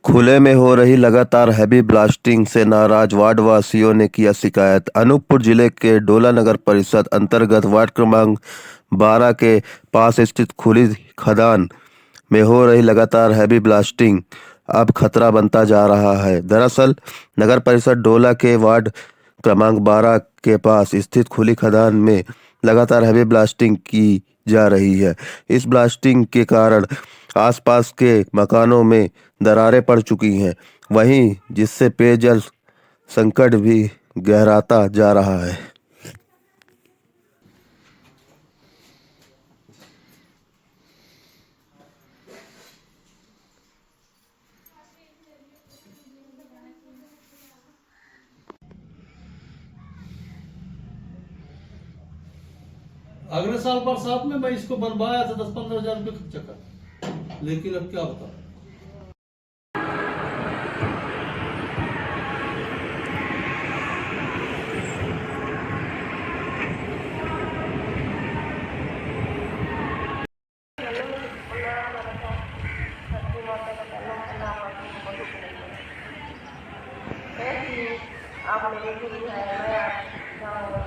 खुले में हो रही लगातार हैवी ब्लास्टिंग से नाराज वार्ड वासियों ने किया शिकायत। अनूपपुर जिले के डोला नगर परिषद अंतर्गत वार्ड क्रमांक 12 के पास स्थित खुली खदान में हो रही लगातार हैवी ब्लास्टिंग अब खतरा बनता जा रहा है। दरअसल नगर परिषद डोला के वार्ड क्रमांक 12 के पास स्थित खुली खदान में लगातार हैवी ब्लास्टिंग की जा रही है। इस ब्लास्टिंग के कारण आसपास के मकानों में दरारें पड़ चुकी हैं, वहीं जिससे पेयजल संकट भी गहराता जा रहा है। अगले साल बरसात में मैं इसको बनवाया था 10-15 हजार रुपये खर्चा कर, लेकिन अब क्या बताऊं। आप मेरे लिए है, मैं आप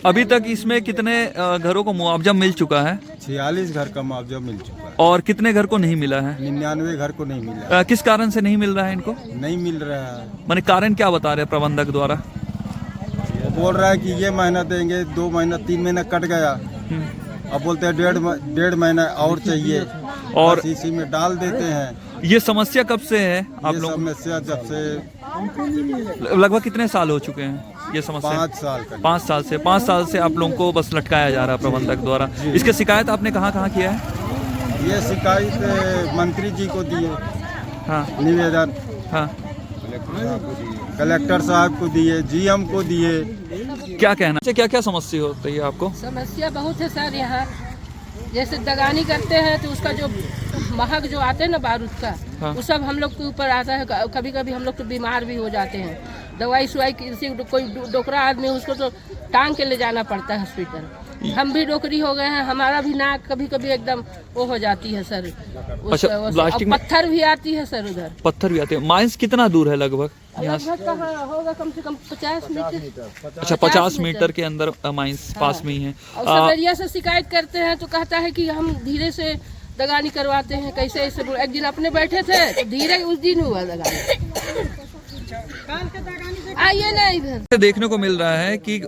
अभी तक इसमें कितने घरों को मुआवजा मिल चुका है? 46 घर का मुआवजा मिल चुका है और कितने घर को नहीं मिला है? 99 घर को नहीं मिला। किस कारण से नहीं मिल रहा है इनको? नहीं मिल रहा है। माने कारण क्या बता रहे हैं प्रबंधक द्वारा? वो बोल रहा है कि ये महीना देंगे, 2 महीना 3 महीना कट गया, अब बोलते हैं डेढ़ महीना और चाहिए और बस इसी में डाल देते हैं। ये समस्या कब से है आप ये लोग? समस्या जब से लगभग कितने साल हो चुके हैं ये समस्या? 5 साल का। 5 साल से आप लोगों को बस लटकाया जा रहा है प्रबंधक द्वारा। इसके शिकायत आपने कहाँ किया है? ये शिकायत मंत्री जी को दिए, हाँ निवेदन हाँ। कलेक्टर साहब को दिए, जीएम को दिए। क्या कहना है? क्या क्या समस्या होती है आपको? समस्या बहुत है सर। यहाँ जैसे दगानी करते हैं तो उसका जो महक जो आते हैं ना बारूद का, हाँ। वो सब हम लोग के ऊपर आता है। कभी कभी हम लोग तो बीमार भी हो जाते हैं। दवाई सुवाई किसी कोई डोकरा आदमी उसको तो टांग के ले जाना पड़ता है हॉस्पिटल। हम भी डोकरी हो गए हैं, हमारा भी नाक कभी कभी एकदम वो हो जाती है सर। अच्छा, ब्लास्टिंग पत्थर भी आती है सर, उधर पत्थर भी आते हैं। माइंस कितना दूर है लगभग यहाँ से? लगभग कहाँ होगा, कम से कम 50 मीटर। अच्छा, 50 मीटर के अंदर माइंस पास में ही है। और सदरिया से शिकायत करते हैं तो कहता है कि हम धीरे से दगानी करवाते हैं। कैसे ऐसे? एक दिन अपने बैठे थे तो धीरे उस दिन हुआ दगानी। आइए ना इधर। देखने को मिल रहा है कि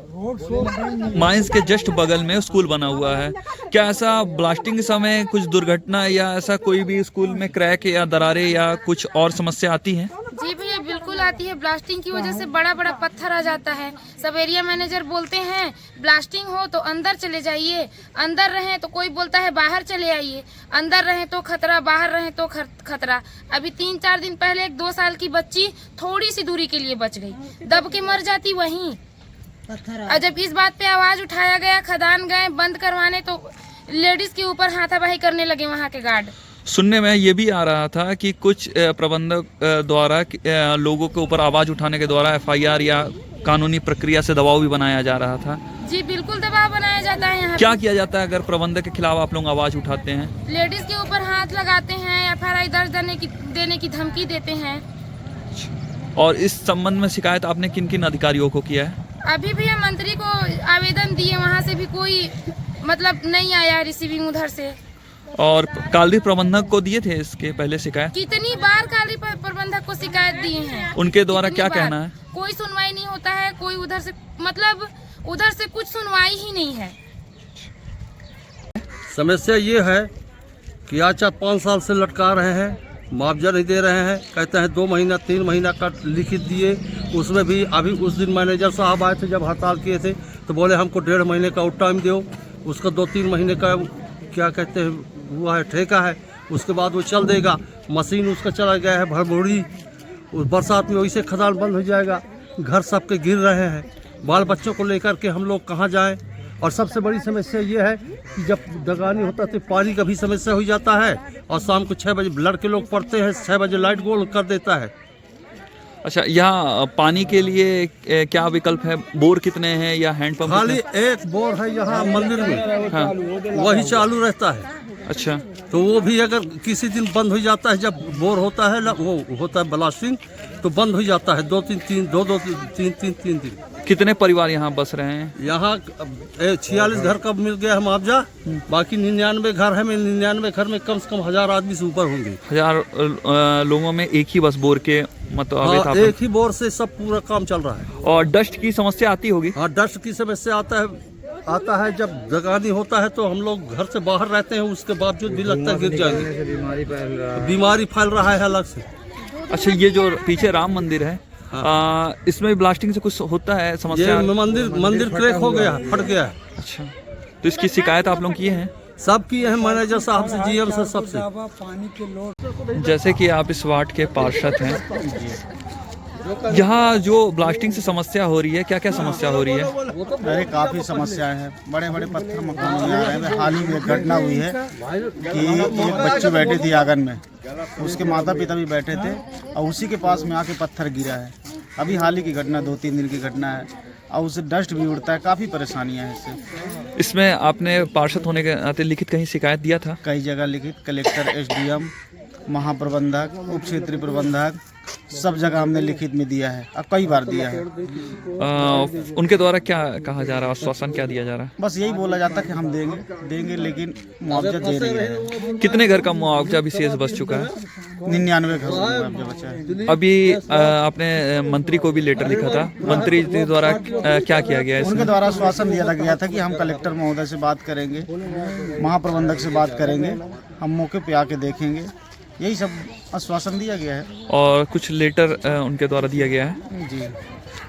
माइंस के जस्ट बगल में स्कूल बना हुआ है। क्या ऐसा ब्लास्टिंग के समय कुछ दुर्घटना या ऐसा कोई भी स्कूल में क्रैक या दरारें या कुछ और समस्या आती है? जी भैया, बिल्कुल आती है। ब्लास्टिंग की वजह से बड़ा बड़ा पत्थर आ जाता है। सब एरिया मैनेजर बोलते हैं ब्लास्टिंग हो तो अंदर चले जाइए, अंदर रहें तो कोई बोलता है बाहर चले आइए। अंदर रहें तो खतरा, बाहर रहें तो खतरा। अभी 3-4 दिन पहले एक 2 साल की बच्ची थोड़ी सी दूरी के लिए बच गई, दब के मर जाती वहीं। और जब इस बात पे आवाज उठाया गया, खदान गए बंद करवाने, तो लेडीज के ऊपर हाथापाई करने लगे वहाँ के गार्ड। सुनने में ये भी आ रहा था कि कुछ प्रबंधक द्वारा लोगों के ऊपर आवाज उठाने के द्वारा FIR या कानूनी प्रक्रिया से दबाव भी बनाया जा रहा था। जी बिल्कुल, दबाव बनाया जाता है। यहाँ क्या किया जाता है अगर प्रबंधक के खिलाफ आप लोग आवाज उठाते हैं? लेडीज के ऊपर हाथ लगाते हैं, FIR दर्ज देने की धमकी देते हैं। और इस संबंध में शिकायत आपने किन किन अधिकारियों को किया है? अभी भी हम मंत्री को आवेदन दिए, वहाँ से भी कोई मतलब नहीं आया रिसीविंग उधर से। और कालरी प्रबंधक को दिए थे इसके पहले शिकायत? कितनी बार कालरी प्रबंधक को शिकायत दिए हैं। उनके द्वारा क्या कहना है? कोई सुनवाई नहीं होता है। कोई उधर से मतलब उधर से कुछ सुनवाई ही नहीं है। समस्या ये है कि आज 5 साल से लटका रहे हैं, मुआवजा नहीं दे रहे हैं। कहते हैं 2 महीना 3 महीना का लिखित दिए, उसमें भी अभी उस दिन मैनेजर साहब आए थे जब हड़ताल किए थे तो बोले हमको 1.5 महीने का और टाइम दो। उसका 2-3 महीने का क्या कहते हैं हुआ है, ठेका है। उसके बाद वो चल देगा। मशीन उसका चला गया है भरभूरी, बरसात में वैसे खदान बंद हो जाएगा। घर सबके गिर रहे हैं, बाल बच्चों को लेकर के हम लोग कहाँ जाएं। और सबसे बड़ी समस्या ये है कि जब दगानी होता तो पानी का भी समस्या हो जाता है। और शाम को 6 बजे लड़के लोग पढ़ते हैं, 6 बजे लाइट गोल कर देता है। अच्छा, यहाँ पानी के लिए क्या विकल्प है? बोर कितने हैं या हैंडपंप? खाली एक बोर है यहाँ मंदिर में, हाँ। वही चालू रहता है। अच्छा, तो वो भी अगर किसी दिन बंद हो जाता है, जब बोर होता है वो होता है ब्लास्टिंग, तो बंद हो जाता है 2-3 दिन। कितने परिवार यहाँ बस रहे हैं? यहाँ 46 घर का मिल गया है मुआवजा, बाकी 99 घर है। 99 घर में कम से कम 1000 आदमी से ऊपर होंगे। 1000 लोगों में एक ही बस बोर के मुताबिक हाँ, एक ही बोर से सब पूरा काम चल रहा है। और डस्ट की समस्या आती होगी? हाँ, डस्ट की समस्या आता है जब जगानी होता है, तो हम लोग घर से बाहर रहते हैं, उसके बावजूद भी लगता है गिर जाएंगे। बीमारी फैल रहा है अलग से। अच्छा, ये जो पीछे राम मंदिर है, इसमें ब्लास्टिंग से कुछ होता है समस्या? ये मंदिर क्रैक हो गया, फट गया है। अच्छा, तो इसकी शिकायत आप लोग किए हैं? सब किए हैं, मैनेजर साहब से, जीएम से, सबसे। जैसे कि आप इस वार्ड के पार्षद हैं, यहाँ जो ब्लास्टिंग से समस्या हो रही है, क्या क्या समस्या हो रही है? अरे काफ़ी समस्याएं हैं। बड़े बड़े पत्थर मकानों में आ रहे हैं। हाल ही में एक घटना हुई है कि एक बच्ची बैठी थी आंगन में, उसके माता पिता भी बैठे थे और उसी के पास में आके पत्थर गिरा है। अभी हाल ही की घटना, 2-3 दिन की घटना है, और उससे डस्ट भी उड़ता है। काफ़ी परेशानियां हैं इससे। इसमें आपने पार्षद होने के नाते लिखित कहीं शिकायत दिया था? कई जगह लिखित, कलेक्टर, SDM, महाप्रबंधक, उप क्षेत्रीय प्रबंधक, सब जगह हमने लिखित में दिया है, अब कई बार दिया है। उनके द्वारा क्या कहा जा रहा है, आश्वासन क्या दिया जा रहा है? बस यही बोला जाता है कि हम देंगे, लेकिन मुआवजा दे नहीं है। कितने घर का मुआवजा अभी शेष बच चुका है? 99 घर का मुआवजा बचा है। अभी आपने मंत्री को भी लेटर लिखा था, मंत्री जी द्वारा क्या किया गया है? उनके द्वारा आश्वासन दिया गया था कि हम कलेक्टर महोदय से बात करेंगे, महाप्रबंधक से बात करेंगे, हम मौके पे आके देखेंगे, यही सब आश्वासन दिया गया है। और कुछ लेटर उनके द्वारा दिया गया है? जी।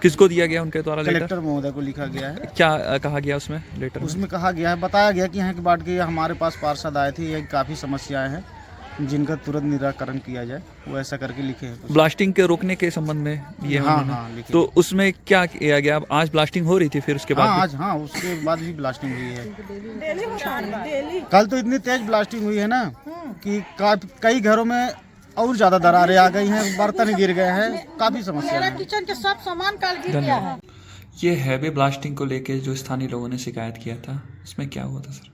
किसको दिया गया उनके द्वारा लेटर? कलेक्टर महोदय को लिखा गया है। क्या कहा गया उसमें लेटर में? उसमें कहा गया है, बताया गया कि यहाँ के बाढ़ के हमारे पास पार्षद आए थे, ये काफ़ी समस्याएं हैं जिनका तुरंत निराकरण किया जाए, वो ऐसा करके लिखे हैं। ब्लास्टिंग के रोकने के संबंध में ये हाँ, लिखे। तो उसमें क्या किया गया? आज ब्लास्टिंग हो रही थी, फिर उसके बाद आज उसके बाद भी ब्लास्टिंग हुई है। कल तो इतनी तेज ब्लास्टिंग हुई है ना कि कई घरों में और ज्यादा दरारें आ गई हैं, बर्तन गिर गए हैं, काफी समस्या है। किचन के सब सामान कल गिर गया है। ये हैवी ब्लास्टिंग को लेके जो स्थानीय लोगों ने शिकायत किया था, उसमें क्या हुआ था सर?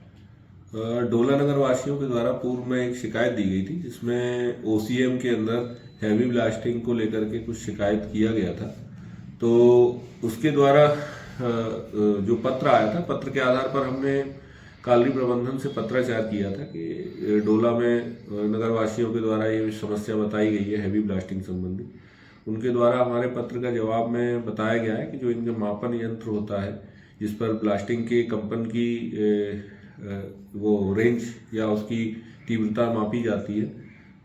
डोला नगर वासियों के द्वारा पूर्व में एक शिकायत दी गई थी, जिसमें OCM के अंदर हैवी ब्लास्टिंग को लेकर के कुछ शिकायत किया गया था। तो उसके द्वारा जो पत्र आया था, पत्र के आधार पर हमने कॉलोनी प्रबंधन से पत्राचार किया था कि डोला में नगर वासियों के द्वारा ये समस्या बताई गई है हैवी ब्लास्टिंग संबंधी। उनके द्वारा हमारे पत्र का जवाब में बताया गया है कि जो इनके मापन यंत्र होता है, जिस पर ब्लास्टिंग के कंपन की वो रेंज या उसकी तीव्रता मापी जाती है,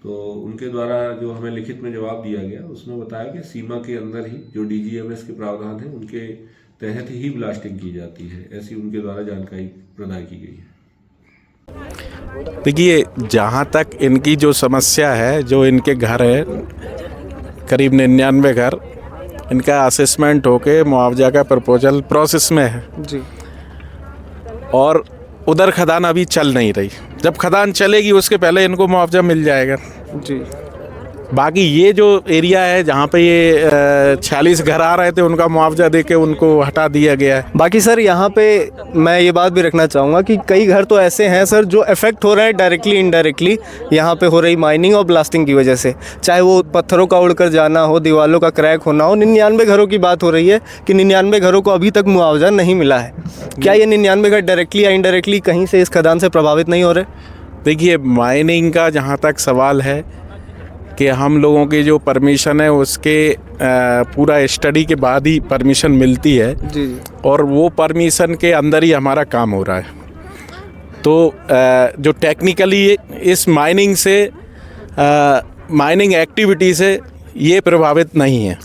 तो उनके द्वारा जो हमें लिखित में जवाब दिया गया, उसमें बताया कि सीमा के अंदर ही जो DGMS के प्रावधान हैं उनके तहत ही ब्लास्टिंग की जाती है, ऐसी उनके द्वारा जानकारी प्रदान की गई है। देखिए, जहाँ तक इनकी जो समस्या है, जो इनके घर है करीब 99 घर, इनका असेसमेंट होके मुआवजा का प्रपोजल प्रोसेस में है जी, और उधर खदान अभी चल नहीं रही। जब खदान चलेगी उसके पहले इनको मुआवजा मिल जाएगा जी। बाकी ये जो एरिया है जहाँ पे ये 46 घर आ रहे थे, उनका मुआवजा देके उनको हटा दिया गया है। बाकी सर यहाँ पे मैं ये बात भी रखना चाहूँगा कि कई घर तो ऐसे हैं सर जो इफेक्ट हो रहे हैं डायरेक्टली इनडायरेक्टली यहाँ पे हो रही माइनिंग और ब्लास्टिंग की वजह से, चाहे वो पत्थरों का उड़कर जाना हो, दीवालों का क्रैक होना हो। 99 घरों की बात हो रही है कि 99 घरों को अभी तक मुआवजा नहीं मिला है। क्या ये 99 घर डायरेक्टली या इनडायरेक्टली कहीं से इस खदान से प्रभावित नहीं हो रहे? देखिए, माइनिंग का जहाँ तक सवाल है कि हम लोगों की जो परमिशन है उसके पूरा स्टडी के बाद ही परमिशन मिलती है जी, और वो परमिशन के अंदर ही हमारा काम हो रहा है। तो जो टेक्निकली इस माइनिंग एक्टिविटी से ये प्रभावित नहीं है।